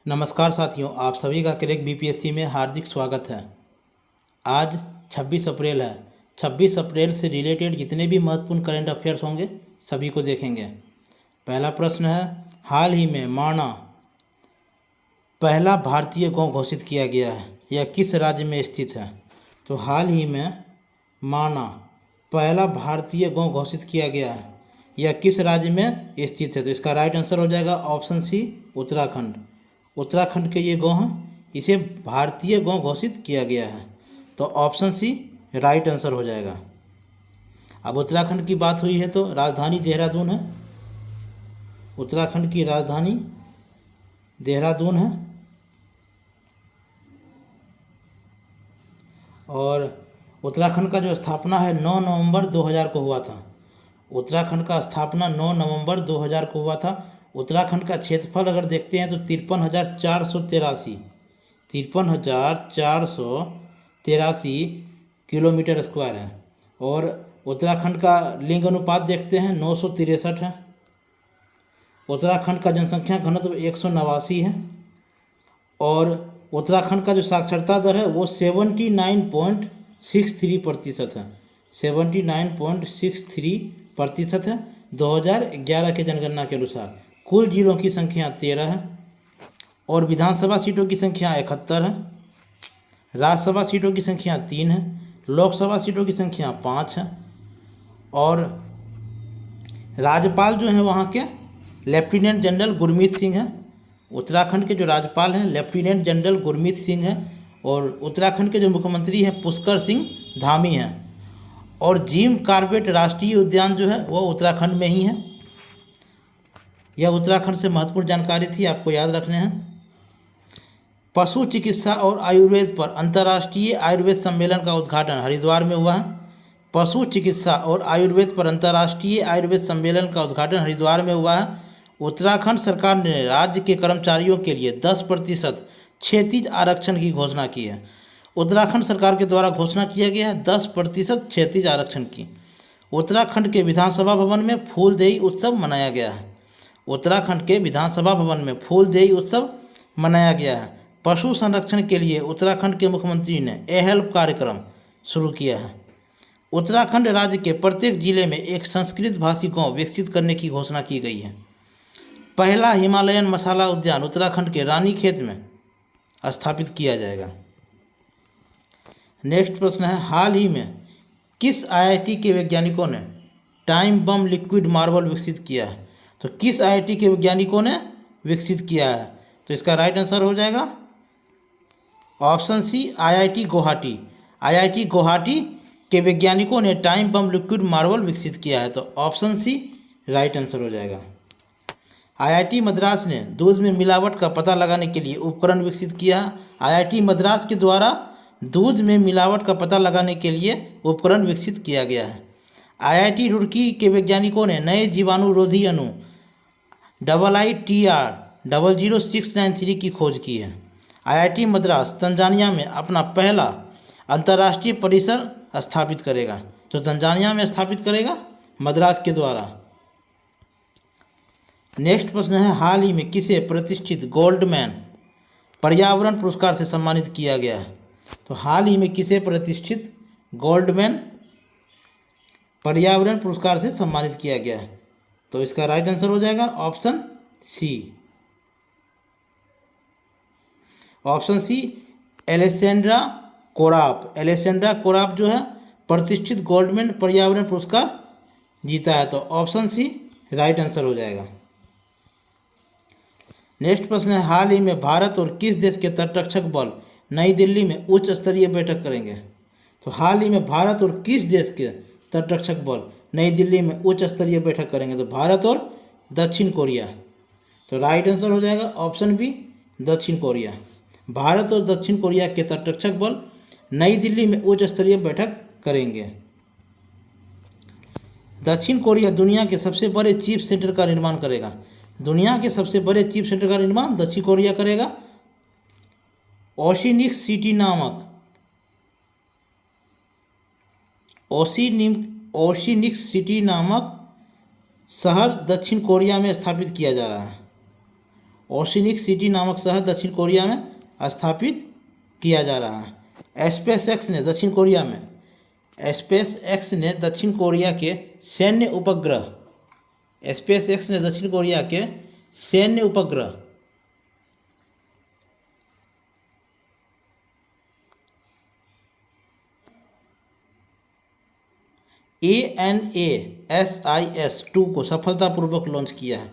नमस्कार साथियों, आप सभी का क्रैक बीपीएससी में हार्दिक स्वागत है। आज 26 अप्रैल है। 26 अप्रैल से रिलेटेड जितने भी महत्वपूर्ण करंट अफेयर्स होंगे सभी को देखेंगे। पहला प्रश्न है, हाल ही में माना पहला भारतीय गांव घोषित किया गया है, यह किस राज्य में स्थित है? तो हाल ही में माना पहला भारतीय गांव घोषित किया गया है, यह किस राज्य में स्थित है? तो इसका राइट आंसर हो जाएगा ऑप्शन सी, उत्तराखंड। उत्तराखंड के ये गांव हैं, इसे भारतीय गांव घोषित किया गया है, तो ऑप्शन सी राइट आंसर हो जाएगा। अब उत्तराखंड की बात हुई है तो राजधानी देहरादून है। उत्तराखंड की राजधानी देहरादून है और उत्तराखंड का जो स्थापना है 9 नवंबर 2000 को हुआ था। उत्तराखंड का स्थापना 9 नवंबर 2000 को हुआ था। उत्तराखंड का क्षेत्रफल अगर देखते हैं तो 53,483 किलोमीटर स्क्वायर है और उत्तराखंड का लिंग अनुपात देखते हैं 963 है। उत्तराखंड का जनसंख्या घनत्व 189 है और उत्तराखंड का जो साक्षरता दर है वो 79.63% है। 79.63% है 2011 के जनगणना के अनुसार। कुल जिलों की संख्या 13 है और विधानसभा सीटों की संख्या 71 है। राज्यसभा सीटों की संख्या 3 है। लोकसभा सीटों की संख्या 5 है और राज्यपाल जो हैं वहाँ के लेफ्टिनेंट जनरल गुरमीत सिंह हैं। उत्तराखंड के जो राज्यपाल हैं लेफ्टिनेंट जनरल गुरमीत सिंह हैं और उत्तराखंड के जो मुख्यमंत्री हैं पुष्कर सिंह धामी हैं और जिम कॉर्बेट राष्ट्रीय उद्यान जो है वो उत्तराखंड में ही है। यह उत्तराखंड से महत्वपूर्ण जानकारी थी, आपको याद रखने हैं। पशु चिकित्सा और आयुर्वेद पर अंतर्राष्ट्रीय आयुर्वेद सम्मेलन का उद्घाटन हरिद्वार में हुआ है। पशु चिकित्सा और आयुर्वेद पर अंतर्राष्ट्रीय आयुर्वेद सम्मेलन का उद्घाटन हरिद्वार में हुआ है। उत्तराखंड सरकार ने राज्य के कर्मचारियों के लिए 10% क्षैतिज आरक्षण की घोषणा की है। उत्तराखंड सरकार के द्वारा घोषणा किया गया है 10% क्षैतिज आरक्षण की। उत्तराखंड के विधानसभा भवन में फूलदेई उत्सव मनाया गया है। उत्तराखंड के विधानसभा भवन में फूलदेई उत्सव मनाया गया है। पशु संरक्षण के लिए उत्तराखंड के मुख्यमंत्री ने ए हेल्प कार्यक्रम शुरू किया है। उत्तराखंड राज्य के प्रत्येक जिले में एक संस्कृत भाषी गांव विकसित करने की घोषणा की गई है। पहला हिमालयन मसाला उद्यान उत्तराखंड के रानीखेत में स्थापित किया जाएगा। नेक्स्ट प्रश्न है, हाल ही में किस आईआईटी के वैज्ञानिकों ने टाइम बम लिक्विड मार्बल विकसित किया है? तो किस आईआईटी के वैज्ञानिकों ने विकसित किया है? तो इसका राइट आंसर हो जाएगा option C, IIT Guwahati. IIT Guwahati के वैज्ञानिकों ने टाइम बम लिक्विड मार्बल विकसित किया है, तो ऑप्शन सी राइट आंसर हो जाएगा। आईआईटी मद्रास ने दूध में मिलावट का पता लगाने के लिए उपकरण विकसित किया है। आईआईटी मद्रास के द्वारा दूध में मिलावट का पता लगाने के लिए उपकरण विकसित किया गया है। आईआईटी रुड़की के वैज्ञानिकों ने नए जीवाणुरोधी अणु IITR-00693 की खोज की है। आईआईटी मद्रास तंजानिया में अपना पहला अंतर्राष्ट्रीय परिसर स्थापित करेगा, तो तंजानिया में स्थापित करेगा मद्रास के द्वारा। नेक्स्ट प्रश्न है, हाल ही में किसे प्रतिष्ठित गोल्डमैन पर्यावरण पुरस्कार से सम्मानित किया गया है? तो हाल ही में किसे प्रतिष्ठित गोल्डमैन पर्यावरण पुरस्कार से सम्मानित किया गया है? तो इसका राइट आंसर हो जाएगा option C. Option C, Alessandra Korap. Alessandra Korap जो है प्रतिष्ठित गोल्डमैन पर्यावरण पुरस्कार जीता है, तो ऑप्शन सी राइट आंसर हो जाएगा। नेक्स्ट प्रश्न है, हाल ही में भारत और किस देश के तटरक्षक बल नई दिल्ली में उच्च स्तरीय बैठक करेंगे? तो हाल ही में भारत और किस देश के तटरक्षक बल नई दिल्ली में उच्च स्तरीय बैठक करेंगे? तो भारत और दक्षिण कोरिया, तो राइट आंसर हो जाएगा ऑप्शन बी, दक्षिण कोरिया। भारत और दक्षिण कोरिया के तटरक्षक बल नई दिल्ली में उच्च स्तरीय बैठक करेंगे। दक्षिण कोरिया दुनिया के सबसे बड़े चीफ सेंटर का निर्माण करेगा। दुनिया के सबसे बड़े चीफ सेंटर का निर्माण दक्षिण कोरिया करेगा। ओशिनिक्स सिटी नामक शहर दक्षिण कोरिया में स्थापित किया जा रहा है। ओशिनिक सिटी नामक शहर दक्षिण कोरिया में स्थापित किया जा रहा है। स्पेस एक्स ने दक्षिण कोरिया में स्पेस एक्स ने दक्षिण कोरिया के सैन्य उपग्रह स्पेस एक्स ने दक्षिण कोरिया के सैन्य उपग्रह ANASIS-2 को सफलतापूर्वक लॉन्च किया है।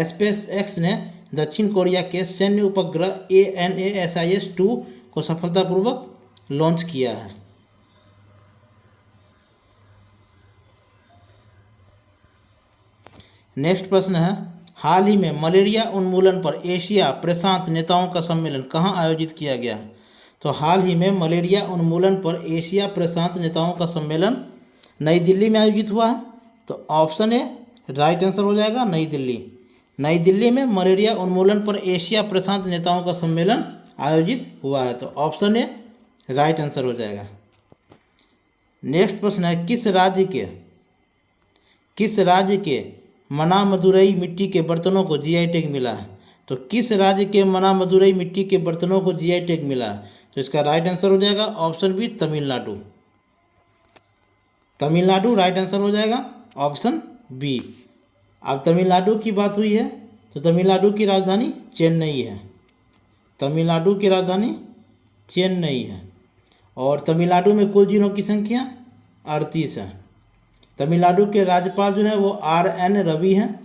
स्पेस एक्स ने दक्षिण कोरिया के सैन्य उपग्रह ANASIS-2 को सफलतापूर्वक लॉन्च किया है। नेक्स्ट प्रश्न है, हाल ही में मलेरिया उन्मूलन पर एशिया प्रशांत नेताओं का सम्मेलन कहाँ आयोजित किया गया है? तो हाल ही में मलेरिया उन्मूलन पर एशिया प्रशांत नेताओं का सम्मेलन नई दिल्ली में आयोजित हुआ है। तो ऑप्शन ए राइट आंसर हो जाएगा, नई दिल्ली। नई दिल्ली में मलेरिया उन्मूलन पर एशिया प्रशांत नेताओं का सम्मेलन आयोजित हुआ है। तो ऑप्शन ए राइट आंसर हो जाएगा। नेक्स्ट प्रश्न है, किस राज्य के मना मदुरई मिट्टी के बर्तनों को जीआई टैग मिला है? तो किस राज्य के मना मदुरई मिट्टी के बर्तनों को जीआई टैग मिला है? तो इसका राइट आंसर हो जाएगा option B, Tamil Nadu. Tamil Nadu right answer हो जाएगा, ऑप्शन बी। अब तमिलनाडु की बात हुई है तो तमिलनाडु की राजधानी चेन्नई है। तमिलनाडु की राजधानी चेन्नई है और तमिलनाडु में कुल जिलों की संख्या 38 है। तमिलनाडु के राज्यपाल जो है वो RN रवि हैं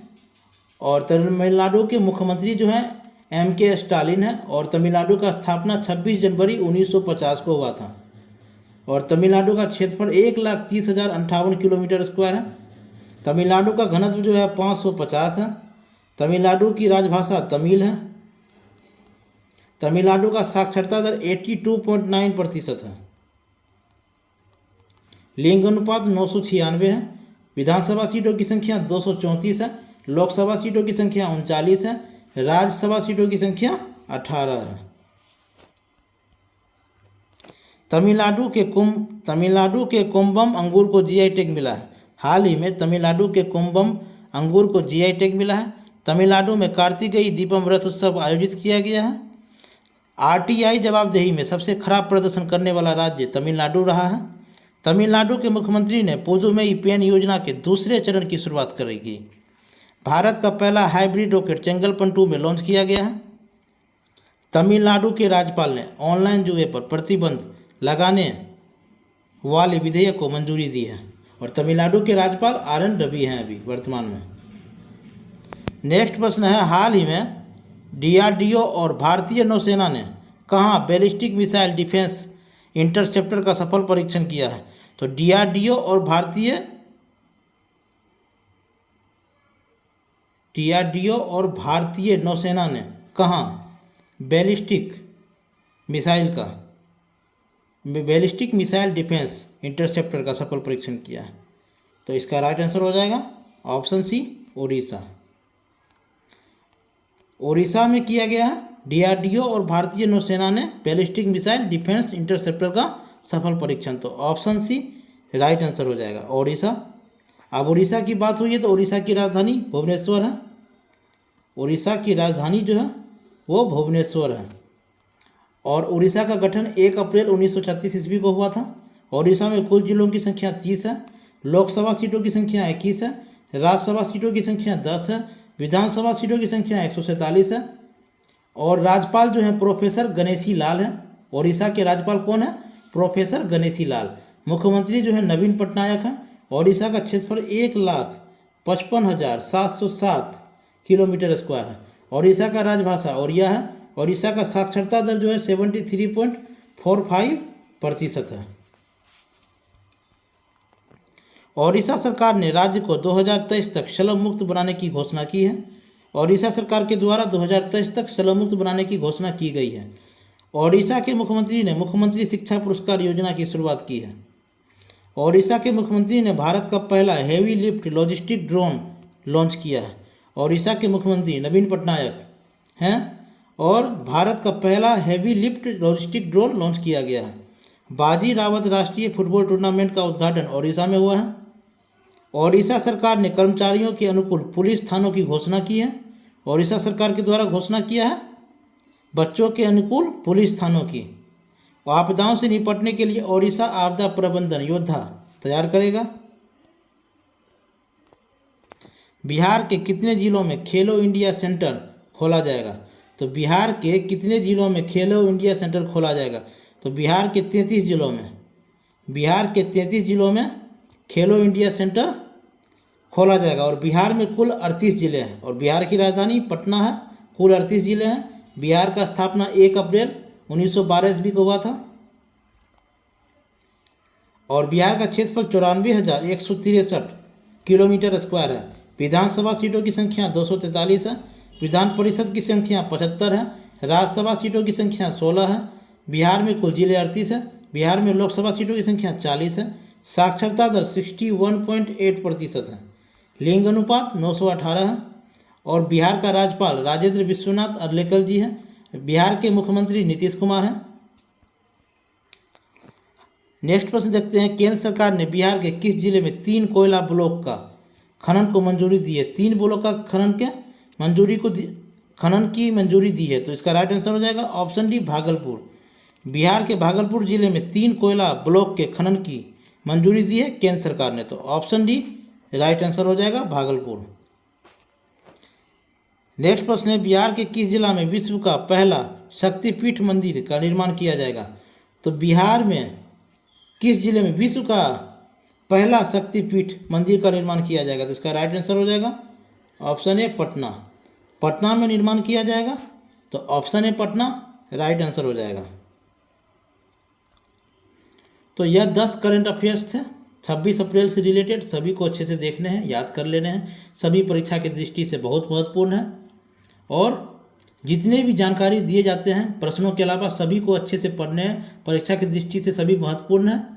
और तमिलनाडु के मुख्यमंत्री जो हैं MK स्टालिन है और तमिलनाडु का स्थापना 26 जनवरी 1950 को हुआ था और तमिलनाडु का क्षेत्रफल 1,30,058 किलोमीटर स्क्वायर है। तमिलनाडु का घनत्व जो है 550 है। तमिलनाडु की राजभाषा तमिल है। तमिलनाडु का साक्षरता दर 82.9% है। लिंग अनुपात 996 है। विधानसभा सीटों की संख्या 234 है। लोकसभा सीटों की संख्या 39 है। राज्यसभा सीटों की संख्या 18 है। तमिलनाडु के कुंभम अंगूर को जीआई टैग मिला है। हाल ही में तमिलनाडु के कुंभम अंगूर को जीआई टैग मिला है। तमिलनाडु में कार्तिकेय दीपम रथ उत्सव आयोजित किया गया है। RTI जवाबदेही में सबसे खराब प्रदर्शन करने वाला राज्य तमिलनाडु रहा है। तमिलनाडु के मुख्यमंत्री ने पुदुमई पेन योजना के दूसरे चरण की शुरुआत करेगी। भारत का पहला हाइब्रिड रॉकेट चंगलपन 2 में लॉन्च किया गया है। तमिलनाडु के राज्यपाल ने ऑनलाइन जुए पर प्रतिबंध लगाने वाले विधेयक को मंजूरी दी है और तमिलनाडु के राज्यपाल RN रवि हैं अभी वर्तमान में। नेक्स्ट प्रश्न है, हाल ही में DRDO और भारतीय नौसेना ने कहाँ बैलिस्टिक मिसाइल डिफेंस इंटरसेप्टर का सफल परीक्षण किया है? तो DRDO और भारतीय नौसेना ने कहाँ बैलिस्टिक मिसाइल डिफेंस इंटरसेप्टर का सफल परीक्षण किया है? तो इसका राइट आंसर हो जाएगा ऑप्शन सी, ओडिशा। ओडिशा में किया गया है। DRDO और भारतीय नौसेना ने बैलिस्टिक मिसाइल डिफेंस इंटरसेप्टर का सफल परीक्षण। तो ऑप्शन सी राइट आंसर हो जाएगा, ओडिशा। अब उड़ीसा की बात हुई है तो उड़ीसा की राजधानी भुवनेश्वर है। उड़ीसा की राजधानी जो है वो भुवनेश्वर है और उड़ीसा का गठन 1 अप्रैल 1936 ईस्वी को हुआ था। उड़ीसा में कुल जिलों की संख्या 30 है। लोकसभा सीटों की संख्या 21 है। राज्यसभा सीटों की संख्या 10 है। विधानसभा सीटों की संख्या 147 है और राज्यपाल जो है प्रोफेसर गणेशी लाल है। उड़ीसा के राज्यपाल कौन है? प्रोफेसर गणेशी लाल। मुख्यमंत्री जो है नवीन पटनायक हैं। उड़ीसा का क्षेत्रफल 1,55,707 किलोमीटर स्क्वायर है। उड़ीसा का राजभाषा ओडिया है। उड़ीसा का साक्षरता दर जो है 73.45% है। उड़ीसा सरकार ने राज्य को 2023 तक शलभ मुक्त बनाने की घोषणा की है। उड़ीसा सरकार के द्वारा 2023 तक शलभ मुक्त बनाने की घोषणा की गई है। उड़ीसा के मुख्यमंत्री ने मुख्यमंत्री शिक्षा पुरस्कार योजना की शुरुआत की है। उड़ीसा के मुख्यमंत्री ने भारत का पहला heavy lift logistic drone launch किया है। उड़ीसा के मुख्यमंत्री नवीन पटनायक हैं और भारत का पहला heavy lift logistic drone launch किया गया है। बाजी रावत राष्ट्रीय फुटबॉल टूर्नामेंट का उद्घाटन उड़ीसा में हुआ है। उड़ीसा सरकार ने कर्मचारियों के अनुकूल पुलिस थानों की घोषणा की है। ओडिशा सरकार के द्वारा घोषणा किया है बच्चों के अनुकूल पुलिस थानों की। आपदाओं से निपटने के लिए ओडिशा आपदा प्रबंधन योद्धा तैयार करेगा। बिहार के कितने जिलों में खेलो इंडिया सेंटर खोला जाएगा? तो बिहार के कितने जिलों में खेलो इंडिया सेंटर खोला जाएगा? तो बिहार के 33 जिलों में, बिहार के 33 जिलों में खेलो इंडिया सेंटर खोला जाएगा। और बिहार में कुल 38 जिले हैं और बिहार की राजधानी पटना है। कुल 38 जिले हैं। बिहार का स्थापना 1 अप्रैल 1912 ईस्वी को हुआ था और बिहार का क्षेत्रफल 94,163 किलोमीटर स्क्वायर है। विधानसभा सीटों की संख्या 243 है। विधान परिषद की संख्या 75 है। राज्यसभा सीटों की संख्या 16 है। बिहार में कुल जिले 38 है। बिहार में लोकसभा सीटों की संख्या 40 है। साक्षरता दर 61.8% है। लिंग अनुपात 918 है। और बिहार का राज्यपाल राजेंद्र विश्वनाथ अर्लेकर जी हैं। बिहार के मुख्यमंत्री नीतीश कुमार हैं। नेक्स्ट प्रश्न देखते हैं, केंद्र सरकार ने बिहार के किस जिले में 3 कोयला ब्लॉक का खनन को मंजूरी दी है? 3 ब्लॉक का खनन की मंजूरी दी है। तो इसका राइट आंसर हो जाएगा ऑप्शन डी भागलपुर। बिहार के भागलपुर जिले में 3 कोयला ब्लॉक के खनन की मंजूरी दी है केंद्र सरकार ने। तो ऑप्शन डी राइट आंसर हो जाएगा भागलपुर। नेक्स्ट प्रश्न है, बिहार के किस जिला में विश्व का पहला शक्तिपीठ मंदिर का निर्माण किया जाएगा? तो बिहार में किस जिले में विश्व का पहला शक्तिपीठ मंदिर का निर्माण किया जाएगा? तो इसका राइट आंसर हो जाएगा ऑप्शन ए पटना। पटना में निर्माण किया जाएगा। तो option A Patna right answer हो जाएगा। तो यह 10 करंट अफेयर्स थे 26 अप्रैल से रिलेटेड। सभी को अच्छे से देखने हैं, याद कर लेने हैं। सभी परीक्षा की दृष्टि से बहुत महत्वपूर्ण है और जितने भी जानकारी दिए जाते हैं प्रश्नों के अलावा सभी को अच्छे से पढ़ने हैं। परीक्षा की दृष्टि से सभी महत्वपूर्ण है।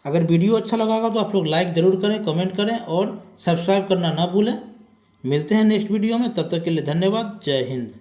अगर वीडियो अच्छा लगा होगा तो आप लोग लाइक ज़रूर करें, कमेंट करें और सब्सक्राइब करना ना भूलें। मिलते हैं नेक्स्ट वीडियो में, तब तक के लिए धन्यवाद। जय हिंद।